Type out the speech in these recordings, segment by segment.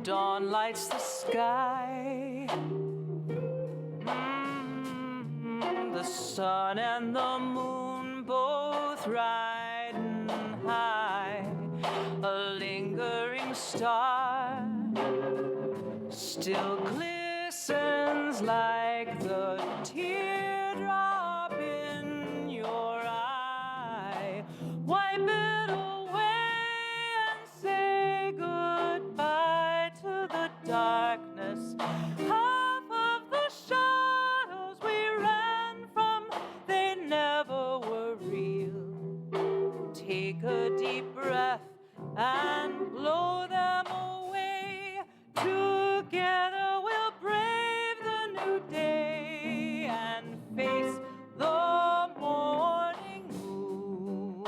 Dawn lights the sky. The sun and the moon both riding high. A lingering star still glistens like the teardrop in your eye. Wipe it away and say goodbye to the darkness. Half of the shadows we ran from, they never were real. Take a deep breath and blow them away. Together we'll brave the new day and face the morning moon.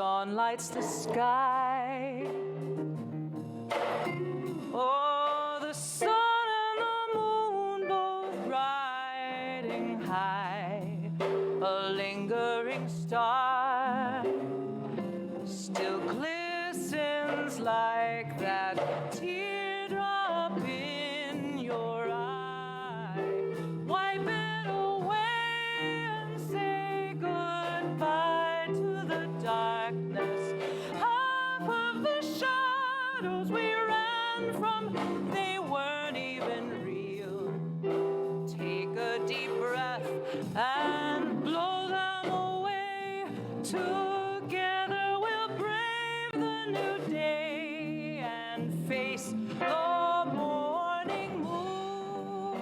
dawn lights the sky. Oh, the sun and the moon both riding high. A lingering star still glistens like that teardrop in your eye. Wipe it away and say goodbye to the darkness. Half of the shadows we ran from, they weren't even real. Take a deep breath and blow them away. Together we'll brave the new day and face the morning moon.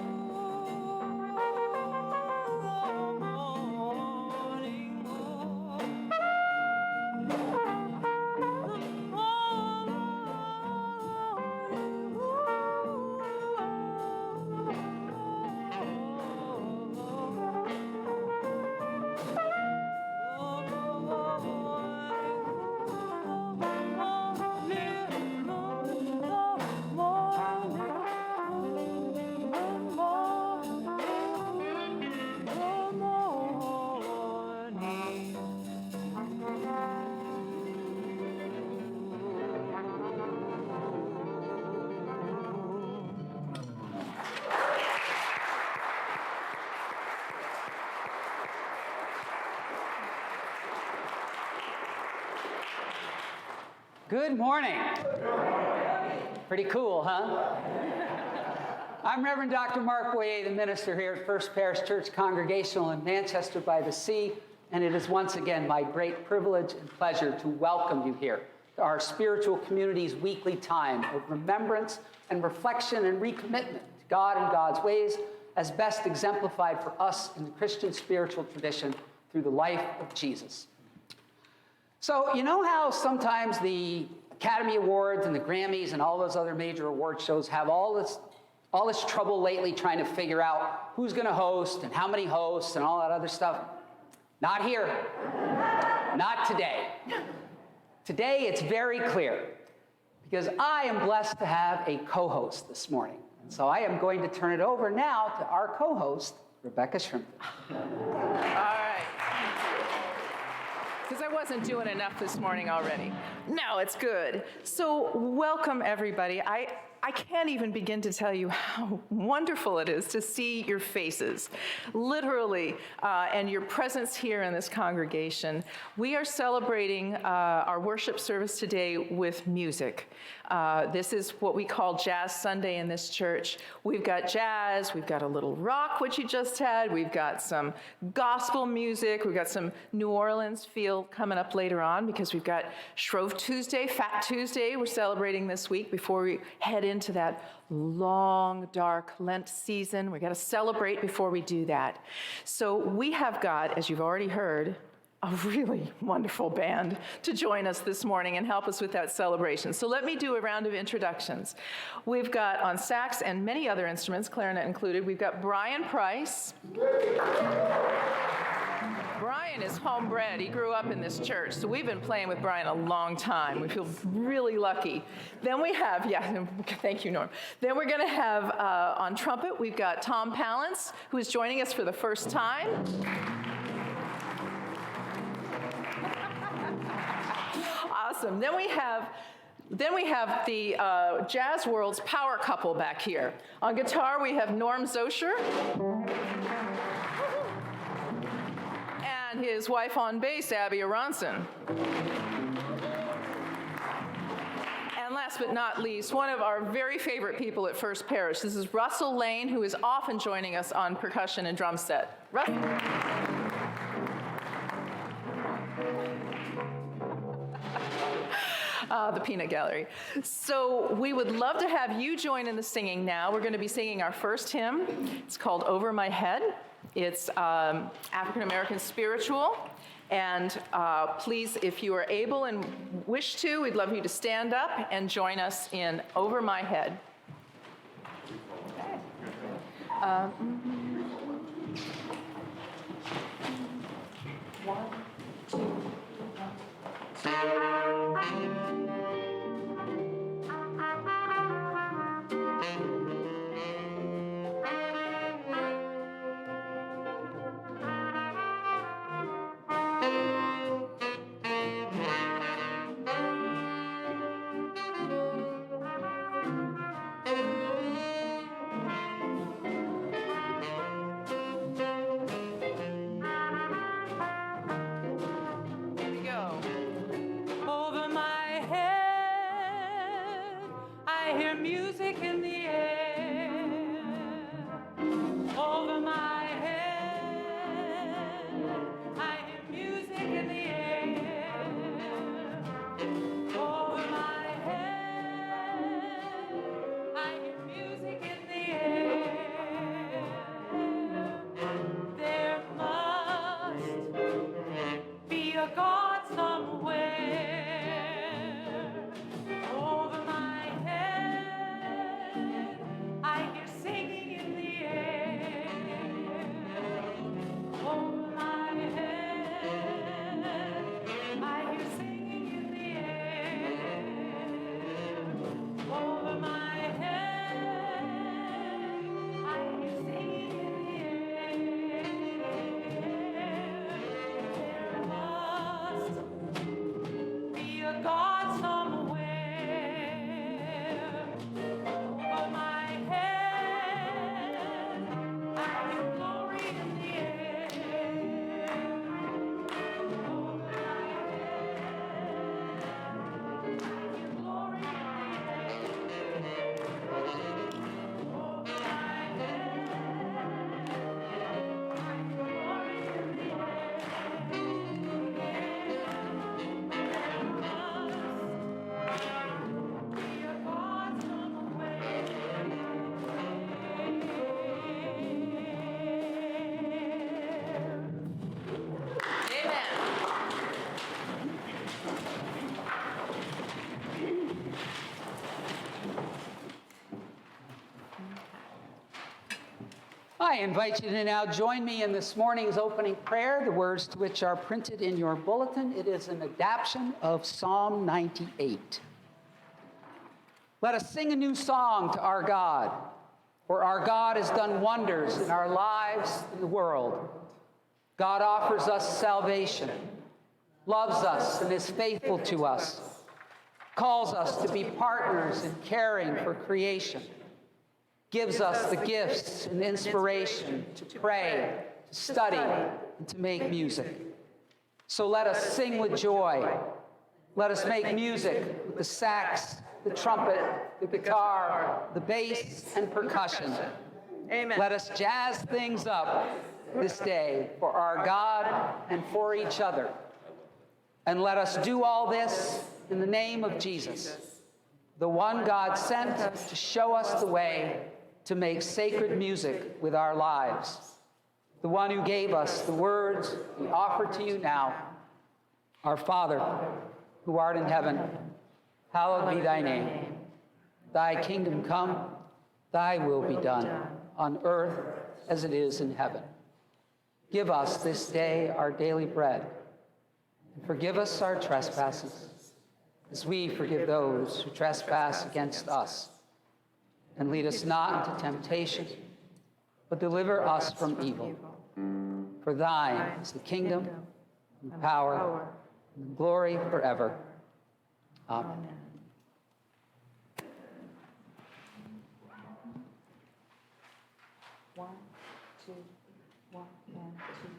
The morning moon. Good morning. Pretty cool, huh? I'm Reverend Dr. Mark Boyea, the minister here at First Parish Church Congregational in Manchester by the Sea, and it is once again my great privilege and pleasure to welcome you here to our spiritual community's weekly time of remembrance and reflection and recommitment to God and God's ways as best exemplified for us in the Christian spiritual tradition through the life of Jesus. So, you know how sometimes the Academy Awards and the Grammys and all those other major award shows have all this trouble lately trying to figure out who's going to host and how many hosts and all that other stuff? Not here. Not today. Today, it's very clear because I am blessed to have a co-host this morning. And so I am going to turn it over now to our co-host, Rebecca Shrimpton. All right. Because I wasn't doing enough this morning already. No, it's good. So welcome, everybody. I can't even begin to tell you how wonderful it is to see your faces, literally, and your presence here in this congregation. We are celebrating our worship service today with music. This is what we call Jazz Sunday in this church. We've got jazz, we've got a little rock, which you just had, we've got some gospel music, we've got some New Orleans feel coming up later on because we've got Shrove Tuesday, Fat Tuesday we're celebrating this week before we head into that long, dark Lent season. We got to celebrate before we do that. So we have got, as you've already heard, a really wonderful band to join us this morning and help us with that celebration. So let me do a round of introductions. We've got on sax and many other instruments, clarinet included, we've got Brian Price. Brian is homebred. He grew up in this church, so we've been playing with Brian a long time. We feel really lucky. Then we have, thank you, Norm. Then we're going to have on trumpet, we've got Tom Palance, who is joining us for the first time. Awesome. Then we have the jazz world's power couple back here. On guitar, we have Norm Zocher. And his wife on bass, Abby Aronson. And last but not least, one of our very favorite people at First Parish. This is Russell Lane, who is often joining us on percussion and drum set. Russell. The peanut gallery. So we would love to have you join in the singing now. We're going to be singing our first hymn. It's called Over My Head. It's African American spiritual. And please, if you are able and wish to, we'd love you to stand up and join us in Over My Head. One, two, 1. Here we go. Over my head, I hear music in the air. Over my head, I hear music in the air. Over my head, I hear music in the air. There must be a God somewhere. Over my head, I hear singing in the air. Over my head, I hear singing in the air. Over my head, I hear singing in the air. There must be a God somewhere. Over my head, I hear glory in the air. Over my head, I hear glory in the air. Over my head, I hear glory in the air. I invite you to now join me in this morning's opening prayer, the words to which are printed in your bulletin. It is an adaptation of Psalm 98. Let us sing a new song to our God, for our God has done wonders in our lives and the world. God offers us salvation, loves us and is faithful to us, calls us to be partners in caring for creation, gives us the gifts and inspiration to pray, to study, and to make music. So let us sing with joy. Let us make music with the sax, the trumpet, the guitar, the bass, and percussion. Amen. Let us jazz things up this day for our God and for each other. And let us do all this in the name of Jesus, the one God sent to show us the way to make sacred music with our lives, the one who gave us the words we offer to you now. Our Father, who art in heaven, hallowed be thy name. Thy kingdom come, thy will be done, on earth as it is in heaven. Give us this day our daily bread, and forgive us our trespasses, as we forgive those who trespass against us. And lead us not into temptation, but deliver us from evil. For thine is the kingdom, and the power, and the glory forever. Amen. One, two, one, and two.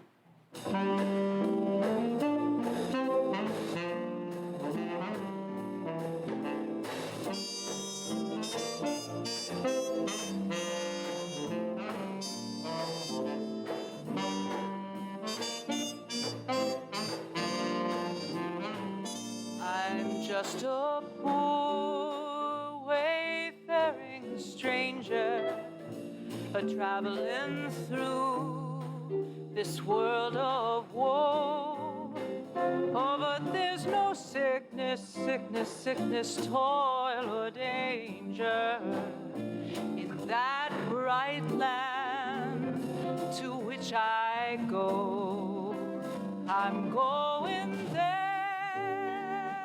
I'm just a poor wayfaring stranger, a traveling through this world of woe. Oh, but there's no sickness, toil or danger in that bright land to which I go. I'm going there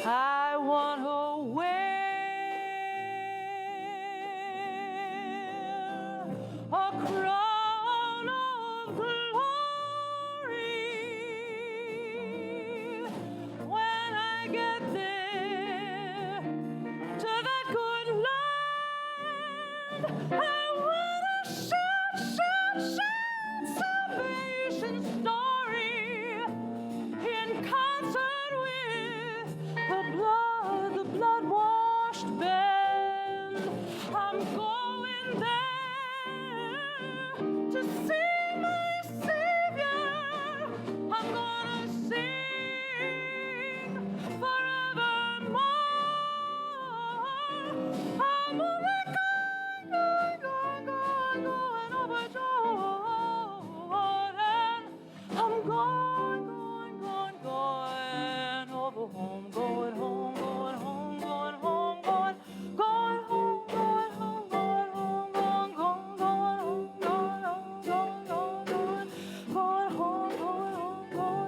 I want to wear a crown of glory when I get there to that good land. I want to shout, shout, shout salvation's story in concert with the blood-washed band. I'm going there to see my Savior. I'm gonna sing forevermore. I'm only going over Jordan. I'm going over home, going home, going home, going home, going home, going home, going home, going home, going home, going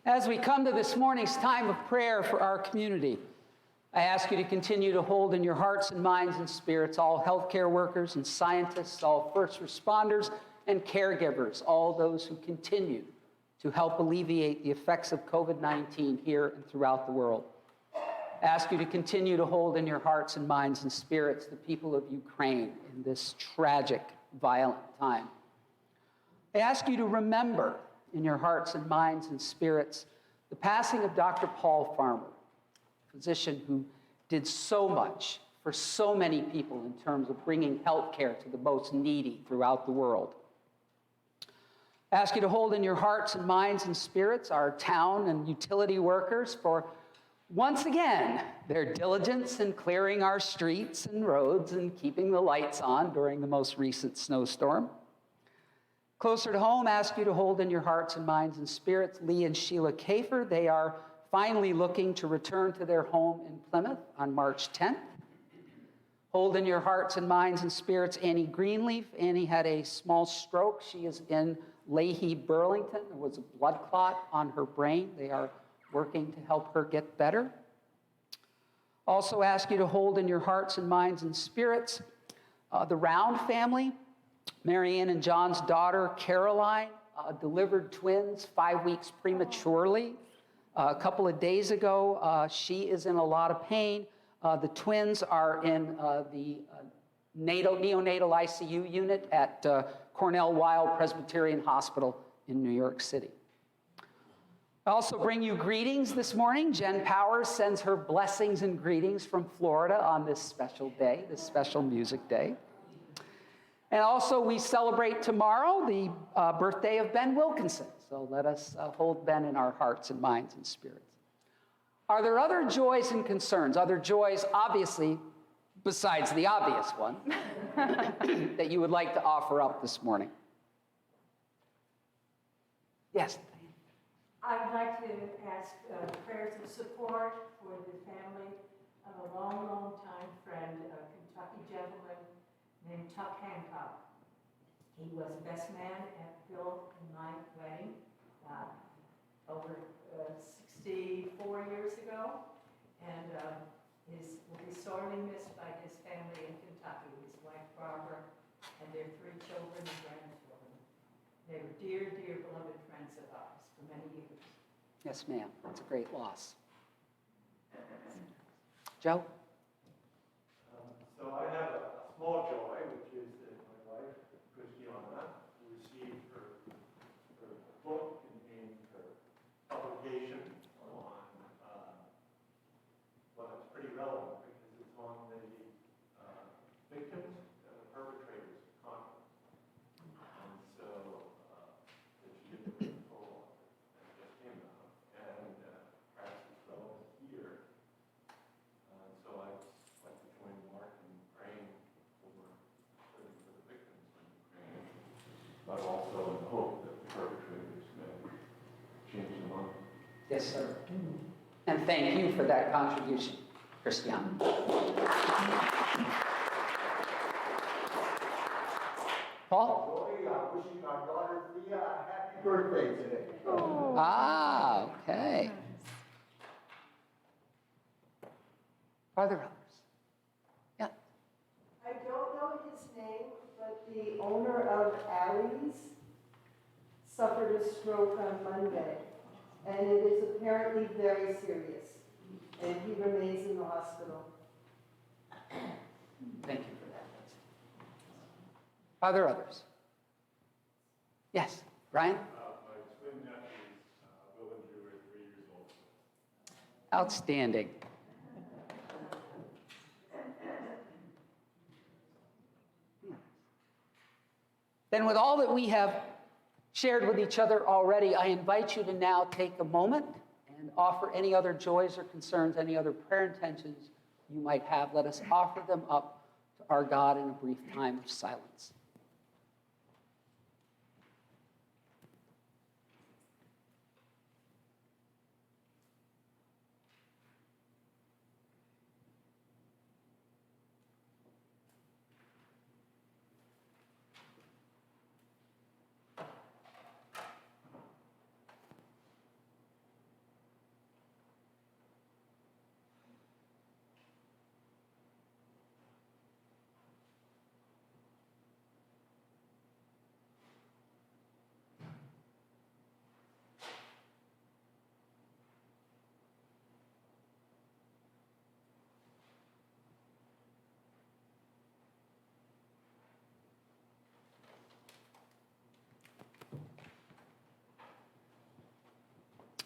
As we come to this morning's time of prayer for our community, I ask you to continue to hold in your hearts and minds and spirits all healthcare workers and scientists, all first responders and caregivers, all those who continue to help alleviate the effects of COVID-19 here and throughout the world. I ask you to continue to hold in your hearts and minds and spirits the people of Ukraine in this tragic, violent time. I ask you to remember in your hearts and minds and spirits the passing of Dr. Paul Farmer, a physician who did so much for so many people in terms of bringing health care to the most needy throughout the world. I ask you to hold in your hearts and minds and spirits our town and utility workers for, once again, their diligence in clearing our streets and roads and keeping the lights on during the most recent snowstorm. Closer to home, ask you to hold in your hearts and minds and spirits Lee and Sheila Kafer. They are finally looking to return to their home in Plymouth on March 10th. Hold in your hearts and minds and spirits Annie Greenleaf. Annie had a small stroke. She is in Leahy, Burlington. There was a blood clot on her brain. They are working to help her get better. Also ask you to hold in your hearts and minds and spirits the Round family. Marianne and John's daughter, Caroline, delivered twins 5 weeks prematurely. A couple of days ago, she is in a lot of pain. The twins are in the neonatal ICU unit at Cornell Weill Presbyterian Hospital in New York City. I also bring you greetings this morning. Jen Powers sends her blessings and greetings from Florida on this special day, this special music day. And also we celebrate tomorrow the birthday of Ben Wilkinson. So let us hold Ben in our hearts and minds and spirits. Are there other joys and concerns, other joys obviously besides the obvious one, that you would like to offer up this morning? Yes. I'd like to ask prayers of support for the family of a long, long time friend, a Kentucky gentleman named Tuck Hancock. He was best man at Bill and my wedding over 64 years ago, and will be sorely missed by his family in Kentucky, his wife Barbara, and their 3 children and grandchildren. They were dear, dear, beloved friends of ours for many years. Yes, ma'am. That's a great loss. Joe? So I have a small joy, which is that my wife, Christiana, received her book in her publication on, well, it's pretty relevant because it's on the victims and the perpetrators of conflict. And so that she did the full that just came out, and perhaps it's relevant here. So I'd like to join Mark in praying for the victims in Ukraine, but also in hope that the perpetrators may change their mind. Yes, sir. And thank you for that contribution, Christiana. Paul? I'm wishing our daughter Thea a happy birthday today. Ah, okay. Are there others? Yeah. I don't know his name, but the owner of Alley's suffered a stroke on Monday, and it is apparently very serious, and he remains in the hospital. Thank you for that. Are there others? Yes, Brian? My twin nephews, Will and Drew, are 3 years old. Outstanding. Then with all that we have shared with each other already, I invite you to now take a moment and offer any other joys or concerns, any other prayer intentions you might have. Let us offer them up to our God in a brief time of silence.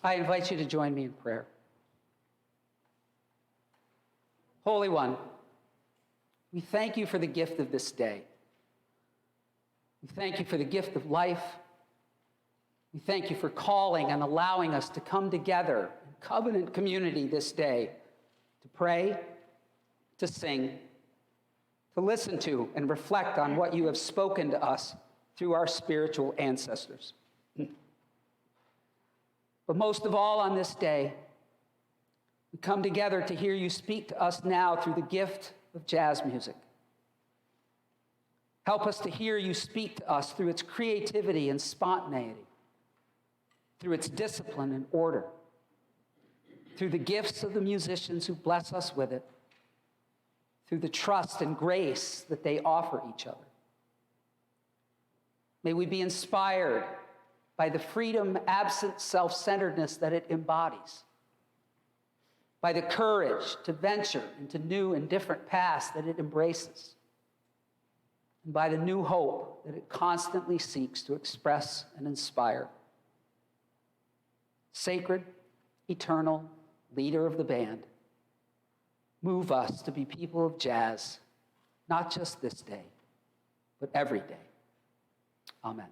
I invite you to join me in prayer. Holy One, we thank you for the gift of this day. We thank you for the gift of life. We thank you for calling and allowing us to come together in covenant community this day to pray, to sing, to listen to and reflect on what you have spoken to us through our spiritual ancestors. But most of all on this day, we come together to hear you speak to us now through the gift of jazz music. Help us to hear you speak to us through its creativity and spontaneity, through its discipline and order, through the gifts of the musicians who bless us with it, through the trust and grace that they offer each other. May we be inspired by the freedom absent self-centeredness that it embodies, by the courage to venture into new and different paths that it embraces, and by the new hope that it constantly seeks to express and inspire. Sacred, eternal leader of the band, move us to be people of jazz, not just this day, but every day. Amen.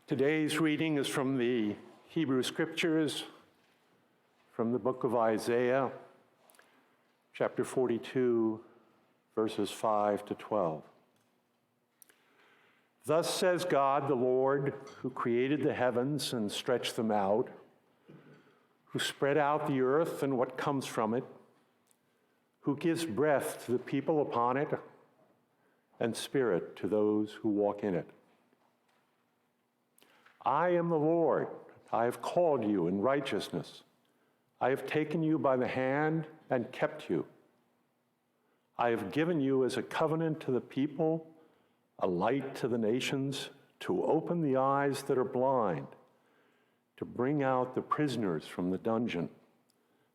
Today's reading is from the Hebrew Scriptures, from the book of Isaiah, chapter 42, verses 5 to 12. Thus says God, the Lord, who created the heavens and stretched them out, who spread out the earth and what comes from it, who gives breath to the people upon it and spirit to those who walk in it. I am the Lord. I have called you in righteousness. I have taken you by the hand and kept you. I have given you as a covenant to the people, a light to the nations, to open the eyes that are blind, to bring out the prisoners from the dungeon,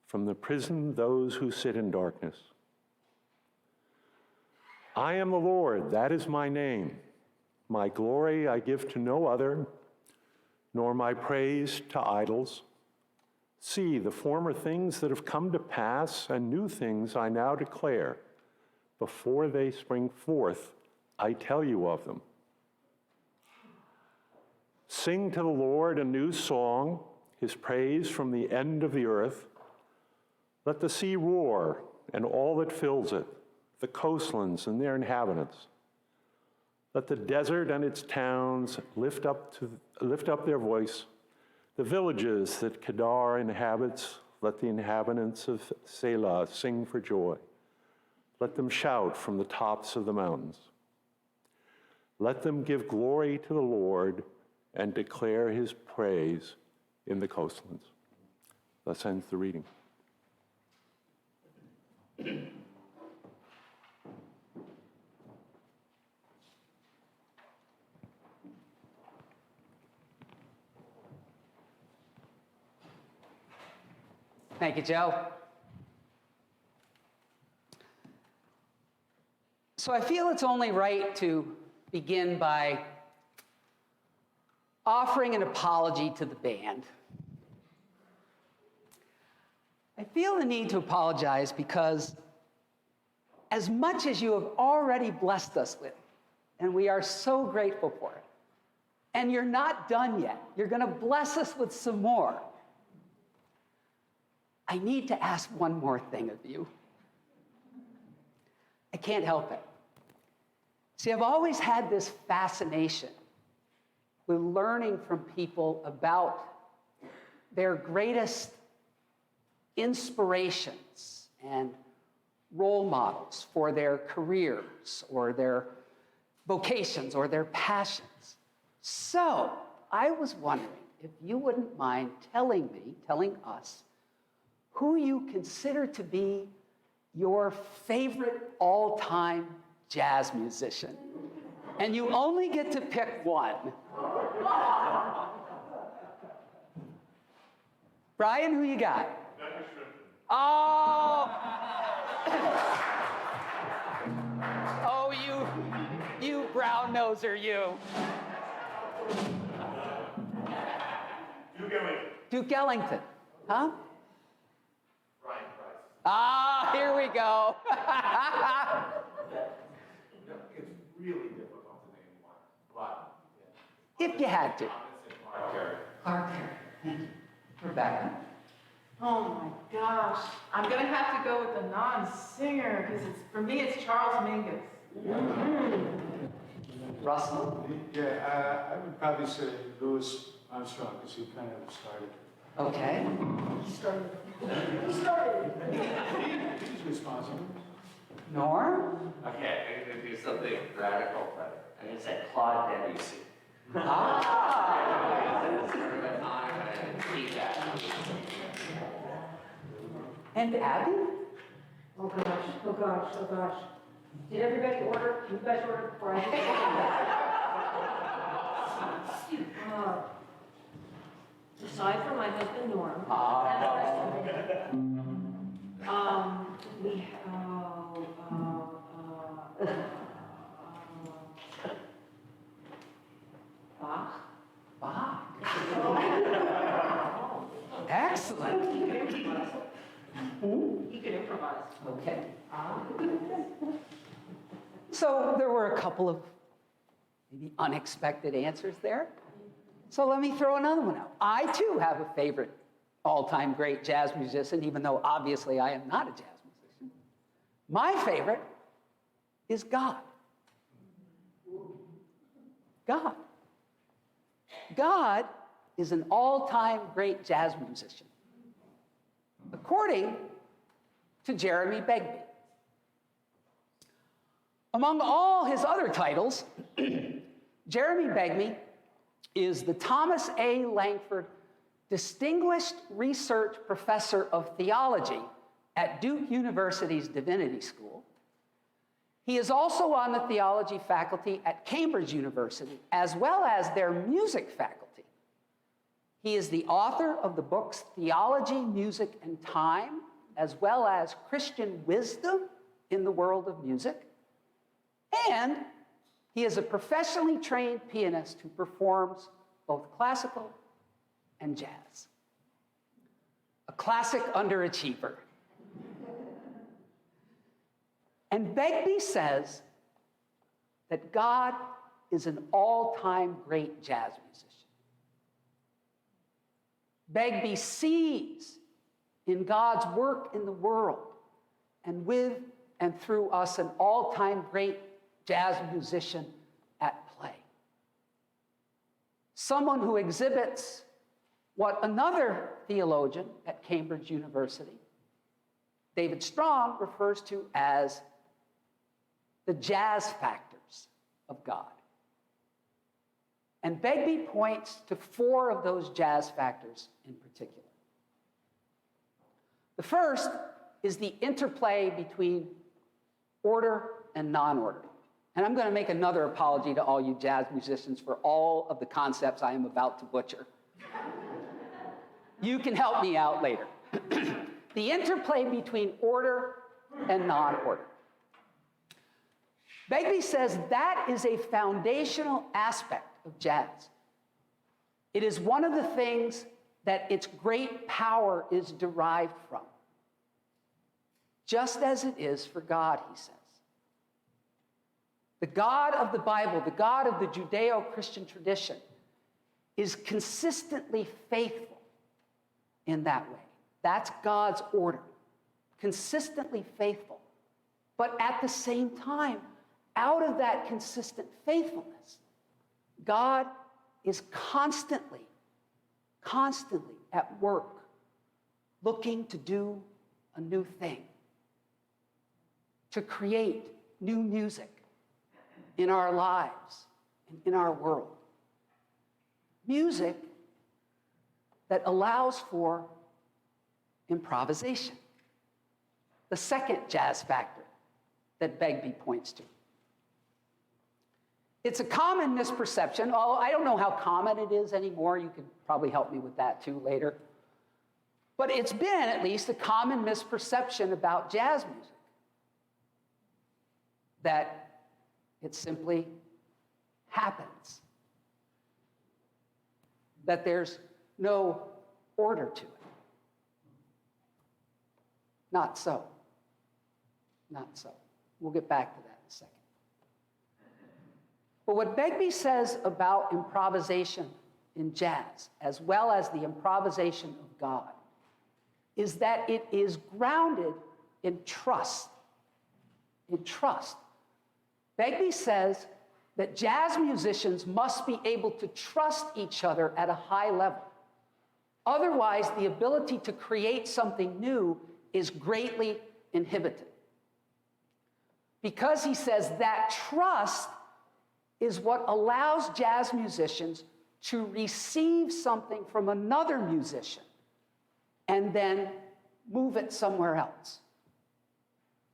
from the prison those who sit in darkness. I am the Lord, that is my name. My glory I give to no other, nor my praise to idols. See, the former things that have come to pass, and new things I now declare. Before they spring forth, I tell you of them. Sing to the Lord a new song, his praise from the end of the earth. Let the sea roar and all that fills it, the coastlands and their inhabitants. Let the desert and its towns lift up their voice. The villages that Kedar inhabits, let the inhabitants of Selah sing for joy. Let them shout from the tops of the mountains. Let them give glory to the Lord and declare his praise in the coastlands. Thus ends the reading. Thank you, Joe. So I feel it's only right to begin by offering an apology to the band. I feel the need to apologize because as much as you have already blessed us with, and we are so grateful for it, and you're not done yet, you're going to bless us with some more. I need to ask one more thing of you. I can't help it. See, I've always had this fascination with learning from people about their greatest inspirations and role models for their careers or their vocations or their passions. So I was wondering if you wouldn't mind telling us, who you consider to be your favorite all-time jazz musician. And you only get to pick one. Brian, who you got? Oh! Oh, you brown noser, you. Duke Ellington. Duke Ellington, huh? Price. Ah, here we go. It's really difficult to name one, but If you had to. Mark Carey. Clark Terry. Thank you. Rebecca. Oh my gosh, I'm gonna have to go with the non-singer because for me it's Charles Mingus. Russell. Yeah, I would probably say Louis Armstrong because he kind of started. Okay. He's responsible. Norm. Okay, I'm going to do something radical, but I'm going to say Claude Debussy. Ah. It's sort of an honor and keep that. And Abby? Oh gosh, oh gosh, oh gosh. Did everybody order? You guys ordered before I did? Aside from my husband Norm, and the rest of them, we Bach. Bach. Excellent. He could improvise. Okay. So there were a couple of maybe unexpected answers there. So let me throw another one out. I too have a favorite all-time great jazz musician, even though obviously I am not a jazz musician. My favorite is God. God. God is an all-time great jazz musician, according to Jeremy Begbie. Among all his other titles, Jeremy Begbie is the Thomas A. Langford Distinguished Research Professor of Theology at Duke University's Divinity School. He is also on the theology faculty at Cambridge University, as well as their music faculty. He is the author of the books Theology, Music, and Time, as well as Christian Wisdom in the World of Music. And he is a professionally trained pianist who performs both classical and jazz. A classic underachiever. And Begbie says that God is an all-time great jazz musician. Begbie sees in God's work in the world and with and through us an all-time great jazz musician at play. Someone who exhibits what another theologian at Cambridge University, David Strong, refers to as the jazz factors of God. And Begbie points to 4 of those jazz factors in particular. The first is the interplay between order and non-order. And I'm going to make another apology to all you jazz musicians for all of the concepts I am about to butcher. You can help me out later. The interplay between order and non-order. Begbie says that is a foundational aspect of jazz. It is one of the things that its great power is derived from, just as it is for God, he says. The God of the Bible, the God of the Judeo-Christian tradition, is consistently faithful in that way. That's God's order, consistently faithful. But at the same time, out of that consistent faithfulness, God is constantly at work, looking to do a new thing, to create new music in our lives and in our world. Music that allows for improvisation. The second jazz factor that Begbie points to. It's a common misperception, although I don't know how common it is anymore. You could probably help me with that too later. But it's been at least a common misperception about jazz music, that it simply happens, that there's no order to it. Not so. Not so. We'll get back to that in a second. But what Begbie says about improvisation in jazz, as well as the improvisation of God, is that it is grounded in trust. In trust. Begbie says that jazz musicians must be able to trust each other at a high level. Otherwise, the ability to create something new is greatly inhibited. Because he says that trust is what allows jazz musicians to receive something from another musician and then move it somewhere else.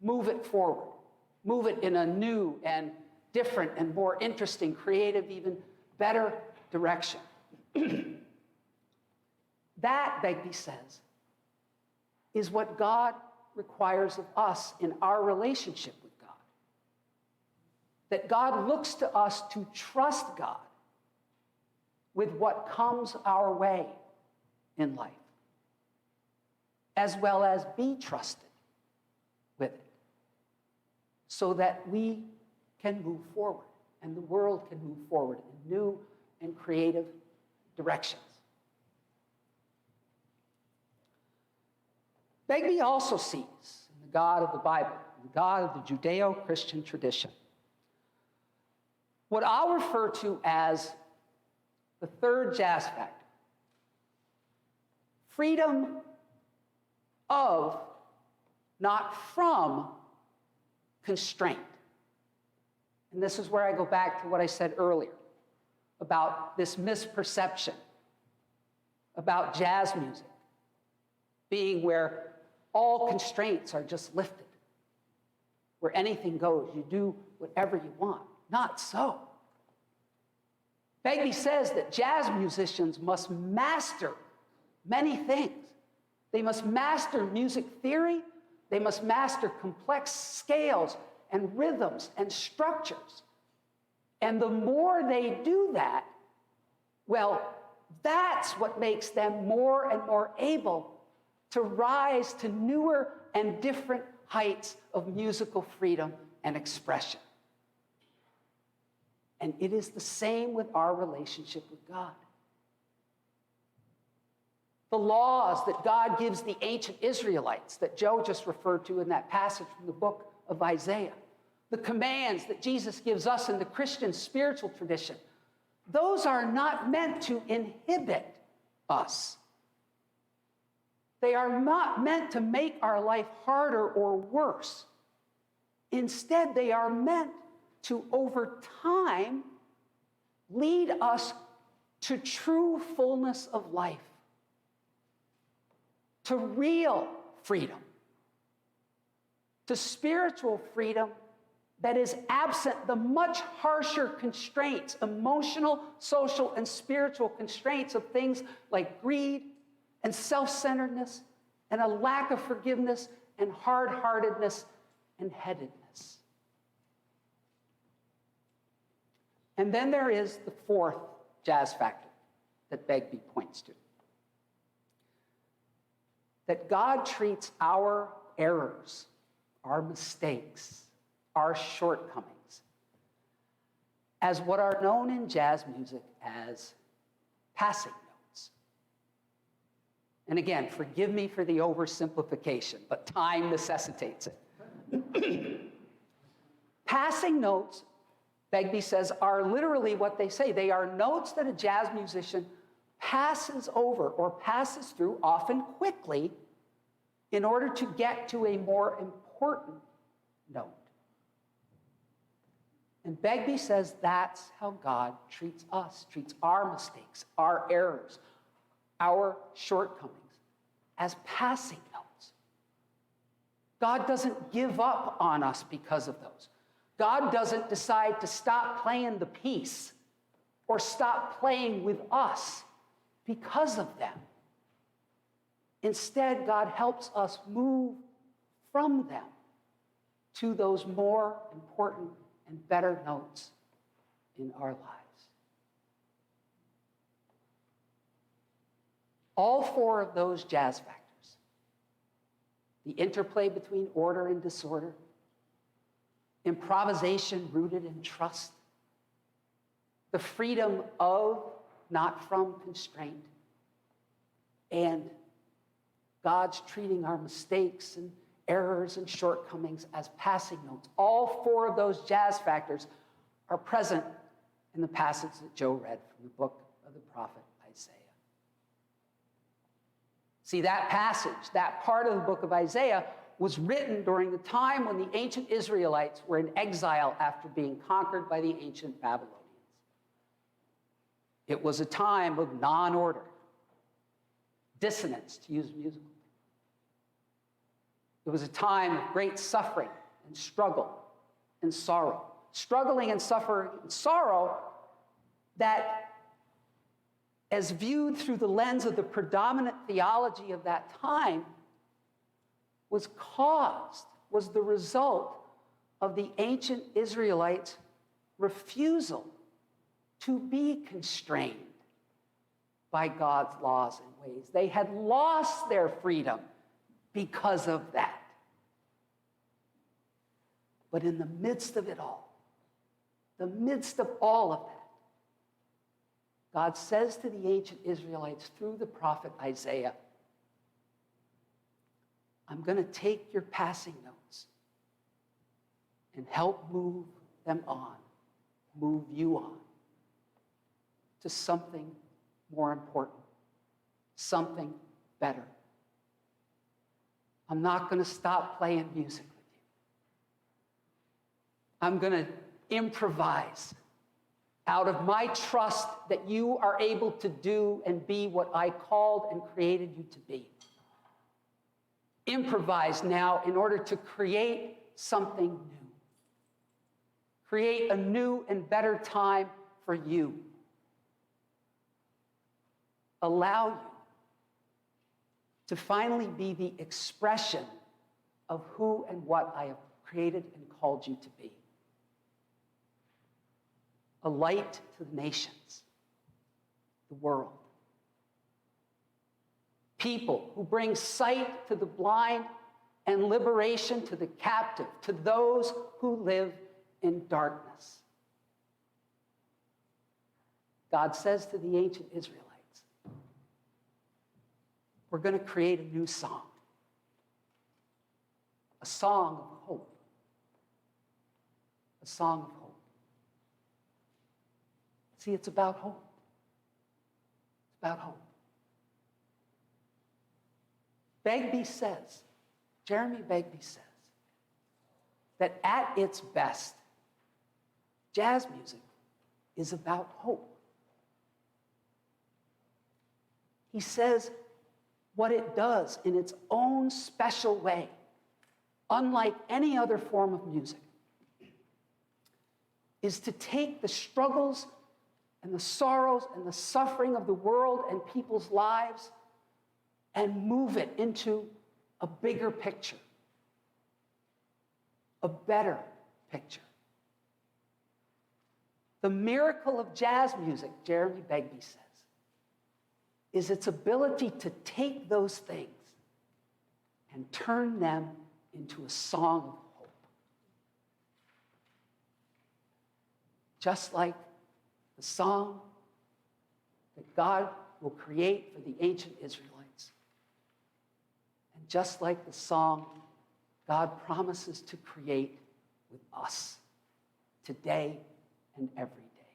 Move it forward. Move it in a new and different and more interesting, creative, even better direction. That, Begbie says, is what God requires of us in our relationship with God. That God looks to us to trust God with what comes our way in life, as well as be trusted with it, so that we can move forward and the world can move forward in new and creative directions. Begbie also sees in the God of the Bible, the God of the Judeo-Christian tradition, what I'll refer to as the third jazz factor. Freedom of, not from, constraint. And this is where I go back to what I said earlier about this misperception about jazz music being where all constraints are just lifted, where anything goes. You do whatever you want. Not so. Begbie says that jazz musicians must master many things. They must master music theory. They must master complex scales and rhythms and structures. And the more they do that, well, that's what makes them more and more able to rise to newer and different heights of musical freedom and expression. And it is the same with our relationship with God. The laws that God gives the ancient Israelites that Joe just referred to in that passage from the book of Isaiah, the commands that Jesus gives us in the Christian spiritual tradition, those are not meant to inhibit us. They are not meant to make our life harder or worse. Instead, they are meant to, over time, lead us to true fullness of life, to real freedom, to spiritual freedom that is absent the much harsher constraints, emotional, social, and spiritual constraints of things like greed and self-centeredness and a lack of forgiveness and hard-heartedness and headedness. And then there is the fourth jazz factor that Begbie points to. That God treats our errors, our mistakes, our shortcomings as what are known in jazz music as passing notes. And again, forgive me for the oversimplification, but time necessitates it. Passing notes, Begbie says, are literally what they say. They are notes that a jazz musician passes over or passes through, often quickly, in order to get to a more important note. And Begbie says that's how God treats us, treats our mistakes, our errors, our shortcomings, as passing notes. God doesn't give up on us because of those. God doesn't decide to stop playing the piece or stop playing with us because of them. Instead, God helps us move from them to those more important and better notes in our lives. All four of those jazz factors, the interplay between order and disorder, improvisation rooted in trust, the freedom of, not from, constraint, and God's treating our mistakes and errors and shortcomings as passing notes. All four of those jazz factors are present in the passage that Joe read from the book of the prophet Isaiah. See, that passage, that part of the book of Isaiah, was written during the time when the ancient Israelites were in exile after being conquered by the ancient Babylonians. It was a time of non-order, dissonance, to use a musical. It was a time of great suffering and struggle and sorrow. Struggling and suffering and sorrow that, as viewed through the lens of the predominant theology of that time, was the result of the ancient Israelites' refusal to be constrained by God's laws and ways. They had lost their freedom because of that. But in the midst of it all, the midst of all of that, God says to the ancient Israelites through the prophet Isaiah, I'm going to take your passing notes and help move them on, move you on to something more important, something better. I'm not going to stop playing music with you. I'm going to improvise out of my trust that you are able to do and be what I called and created you to be. Improvise now in order to create something new. Create a new and better time for you. Allow you to finally be the expression of who and what I have created and called you to be. A light to the nations, the world. People who bring sight to the blind and liberation to the captive, to those who live in darkness. God says to the ancient Israelites, we're going to create a new song. A song of hope. A song of hope. See, it's about hope. It's about hope. Begbie says, Jeremy Begbie says, that at its best, jazz music is about hope. He says what it does in its own special way, unlike any other form of music, is to take the struggles and the sorrows and the suffering of the world and people's lives and move it into a bigger picture, a better picture. The miracle of jazz music, Jeremy Begbie says, is its ability to take those things and turn them into a song of hope. Just like the song that God will create for the ancient Israelites. And just like the song God promises to create with us today and every day.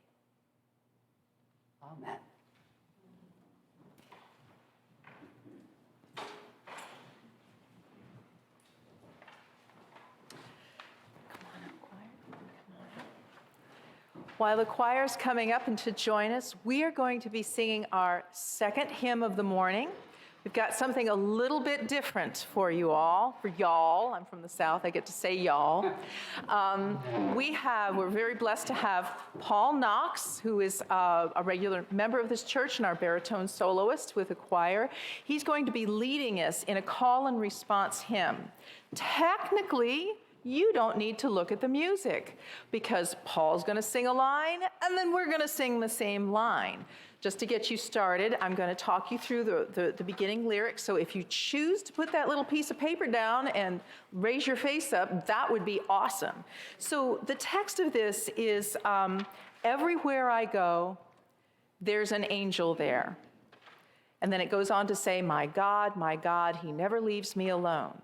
Amen. While the choir's coming up and to join us, we are going to be singing our second hymn of the morning. We've got something a little bit different for you all, for y'all. I'm from the South, I get to say y'all. We're very blessed to have Paul Knox, who is a regular member of this church and our baritone soloist with a choir. He's going to be leading us in a call and response hymn. Technically, you don't need to look at the music because Paul's going to sing a line and then we're going to sing the same line. Just to get you started, I'm going to talk you through the beginning lyrics. So if you choose to put that little piece of paper down and raise your face up, that would be awesome. So the text of this is, everywhere I go, there's an angel there. And then it goes on to say, my God, he never leaves me alone.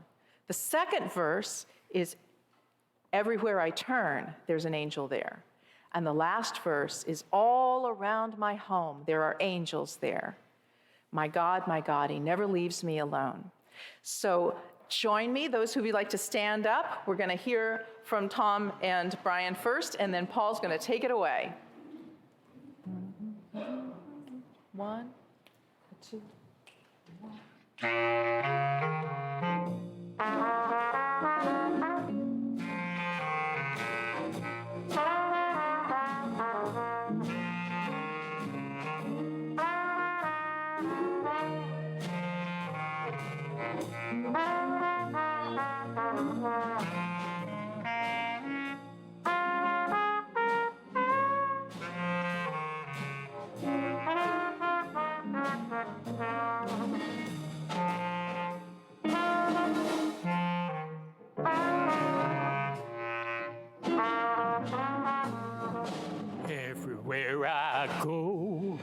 The second verse is, everywhere I turn, there's an angel there. And the last verse is, all around my home, there are angels there. My God, he never leaves me alone. So join me, those who would like to stand up. We're going to hear from Tom and Brian first, and then Paul's going to take it away. 1, 2, 1.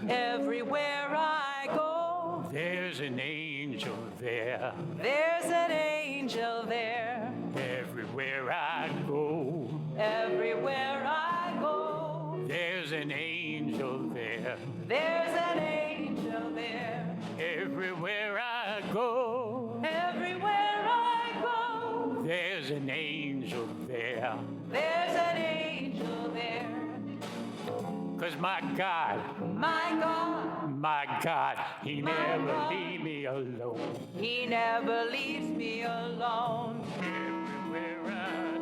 Everywhere I go, there's an angel there. There's an angel there. Everywhere I go, there's an angel there. There's an angel there. Everywhere I go, there's an angel there. There's an angel there. 'Cause my God, he never leave me alone. He never leaves me alone. Everywhere I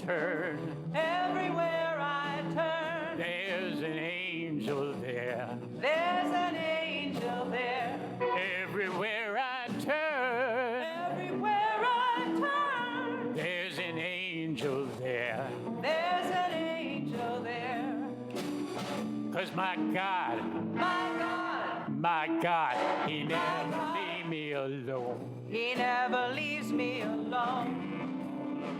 turn, everywhere I turn, there's an angel there. there's an angel there. Everywhere I turn, Everywhere I turn, there's an angel there. there's an angel there. 'Cause my God, He never leave me alone. He never leaves me alone.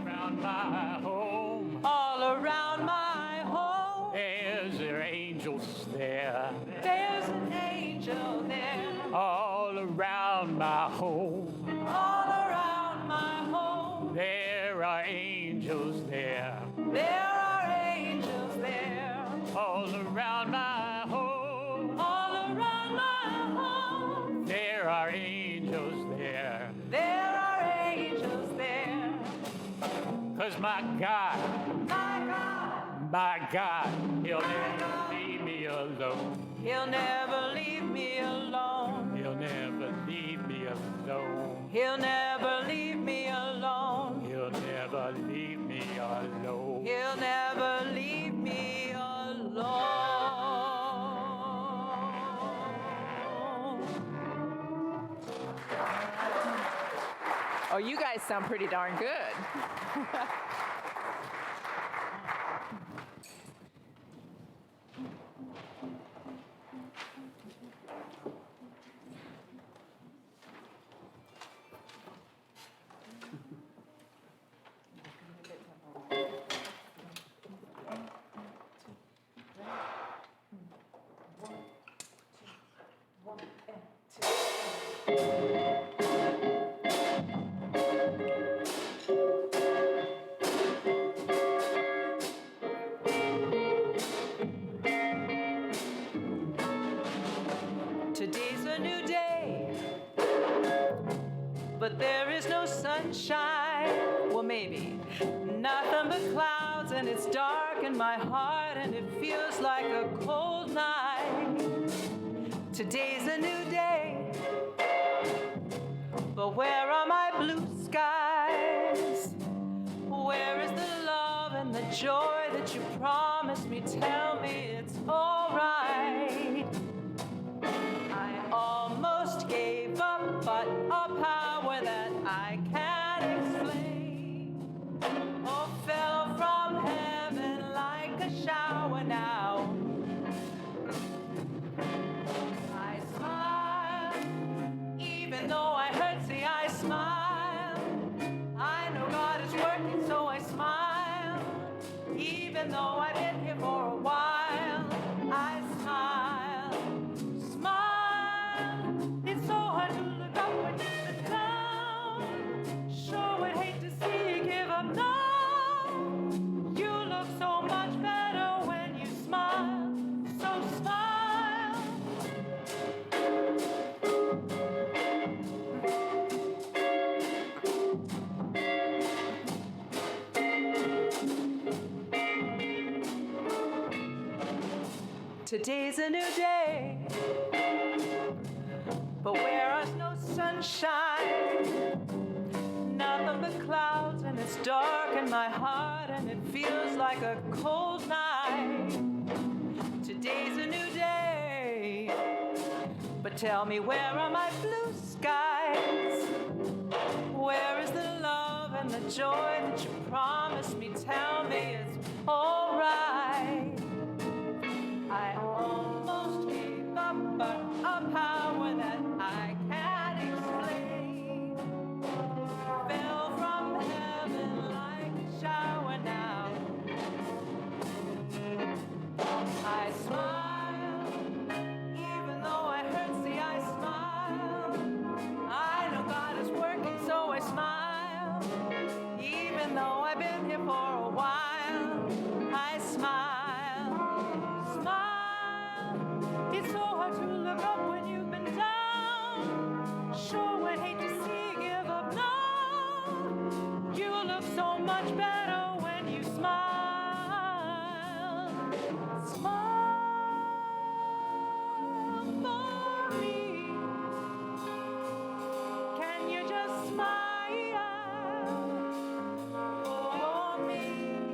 Around my home, All around my home, there's angels there. there's an angel there. All around my home, All around my home, there are angels there. there are angels there. All around my home, All around my home, there are angels there. there are angels there. 'Cause my God, He'll never leave me alone. He'll never leave me alone. He'll never leave me alone. He'll never leave me alone. He'll never leave me alone. He'll never leave me alone. Oh, you guys sound pretty darn good. Today's a new day, but there is no sunshine. Well, maybe nothing but clouds, and it's dark in my heart, and it feels like a cold night. Today's a new day, but where are my blue skies? Where is the love and the joy that you promised me? Tell me it's all right. I almost gave up, but a power that I can't explain, oh, fell from heaven like a shower now. I smile, even though I hurt, see, I smile. I know God is working, so I smile, even though I've been here for a while. I smile, smile. It's so hard to look up when you've been down. Sure would hate to see you give up now. You look so much better when you smile, so smile. Today's a new day, but where is no sunshine? Nothing but clouds, and it's dark in my heart, and it feels like a cold night. Today's a new day, but tell me, where are my blue skies? Where is the love and the joy that you promised me? Tell me it's all right. I almost gave up, but a power that I can't explain fell from heaven like a shower now. I smile, even though I hurt, see, I smile. I know God is working, so I smile, even though I've been here for a while. I smile. It's so hard to look up when you've been down. Sure would hate to see you give up now. You look so much better when you smile. Smile for me. Can you just smile for me?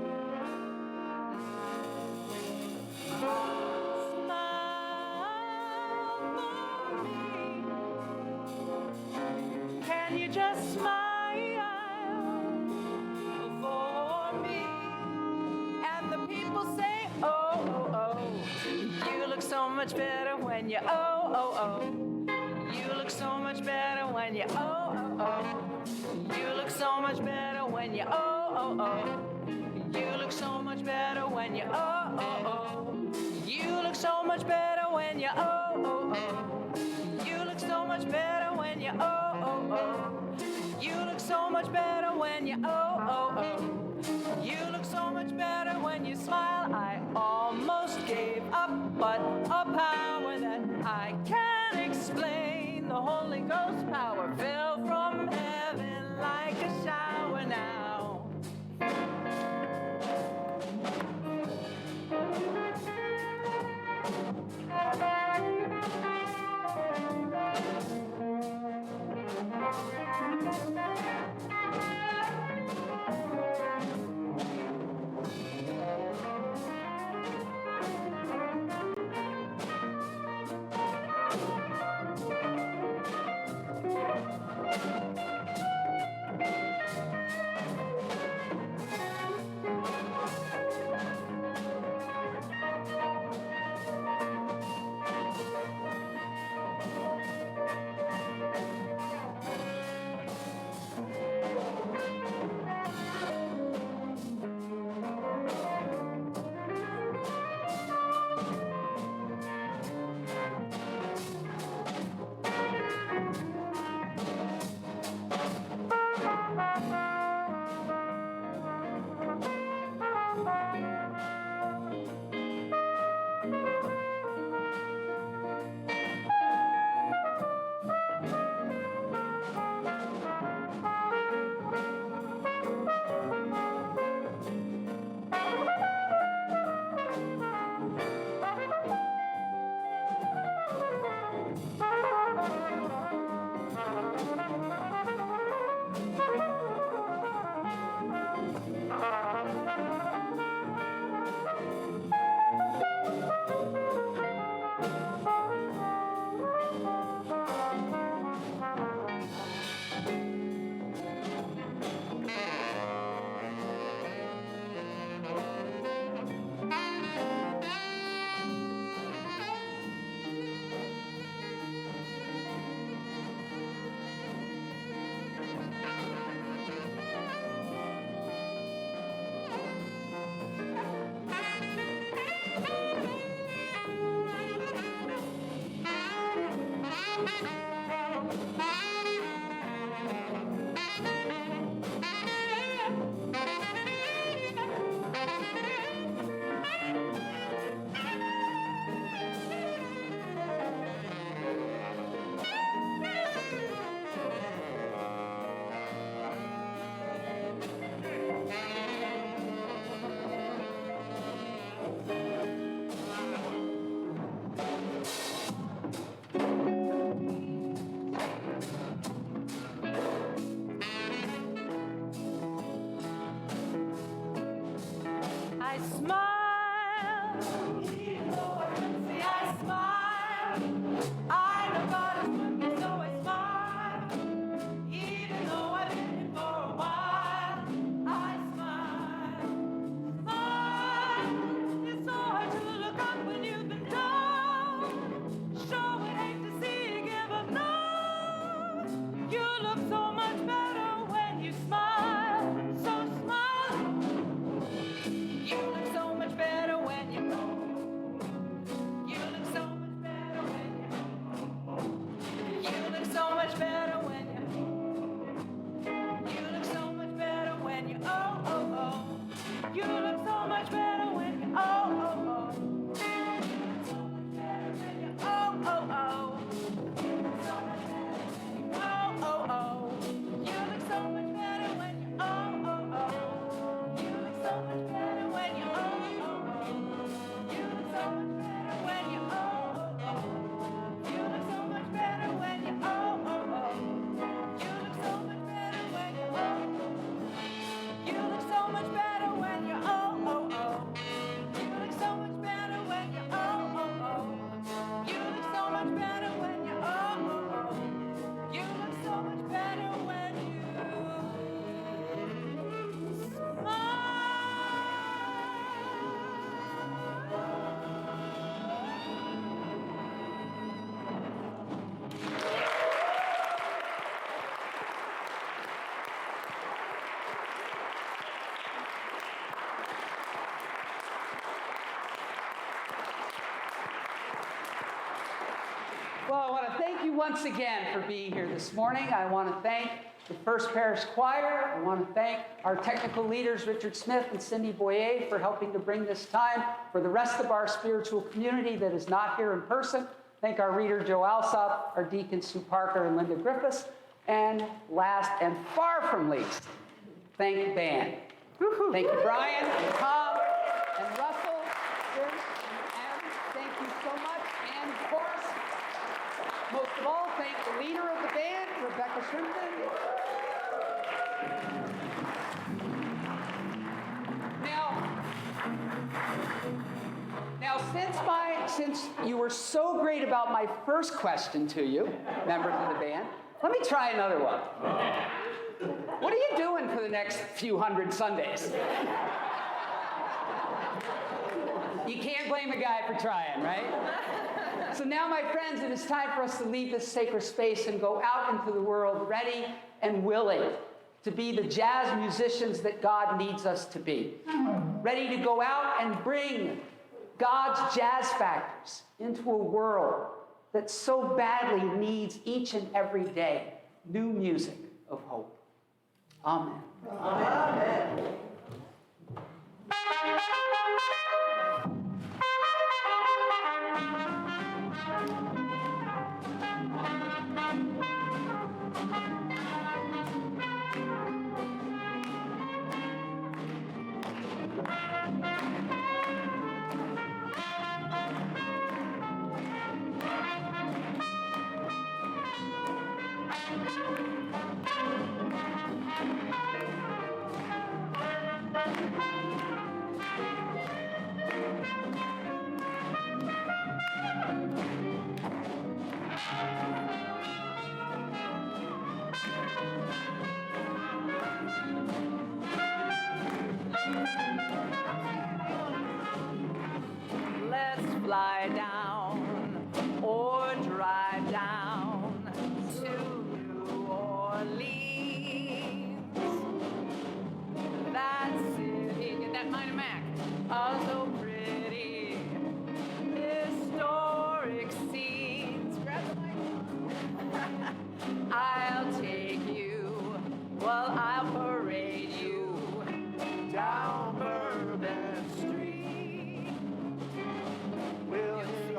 oh, oh, oh. You look so much better when you oh, oh, oh. You look so much better when you oh, oh, oh. You look so much better when you oh, oh, oh. You look so much better when you oh, oh, oh. You look so much better when you oh, oh, oh. You look so much better when you oh, oh, oh. You look so much better when you oh, oh, oh. You look so much better when you smile. I almost gave up, but a power that I can't explain, the Holy Ghost power, fell from heaven like a shower now. I smile, even though I couldn't see, I smile. I know God is with me, so I smile. Even though I've been here for a while, I smile. Smile, it's so hard to look up when you've been down. Sure would hate to see you give up now. You look so much better when you smile, so smile. You look so much better when you go. You look so much better when you go. you once again for being here this morning. I want to thank the First Parish Choir. I want to thank our technical leaders, Richard Smith and Cindy Boyea, for helping to bring this time for the rest of our spiritual community that is not here in person. Thank our reader, Joe Alsop, our deacons, Sue Parker and Linda Griffiths. And last and far from least, thank the band. Thank you, Brian and Tom and Russell, Chris, and Em. Thank you so much. And of course, most of all, thank the leader of the band, Rebecca Shrimpton. Now, since you were so great about my first question to you, members of the band, let me try another one. What are you doing for the next few hundred Sundays? You can't blame a guy for trying, right? So now, my friends, it is time for us to leave this sacred space and go out into the world ready and willing to be the jazz musicians that God needs us to be. Ready to go out and bring God's jazz factors into a world that so badly needs each and every day new music of hope. Amen. Amen. Let's fly down or drive down to New Orleans. That city, get that minor Mac, oh so pretty. Historic scenes. Grab the mic. I'll take you, well, I'll parade you down Bourbon Street. We'll hit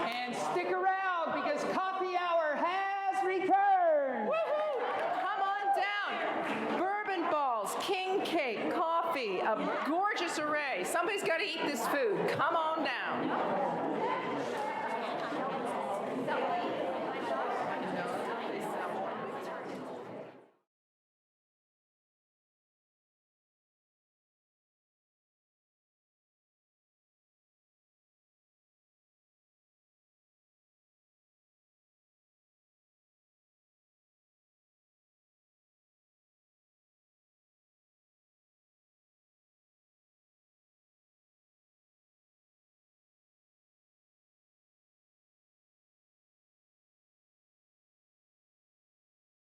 And stick around because coffee hour has returned. Woohoo! Come on down. Bourbon balls, king cake, coffee, a gorgeous array. Somebody's got to eat this food. Come on down.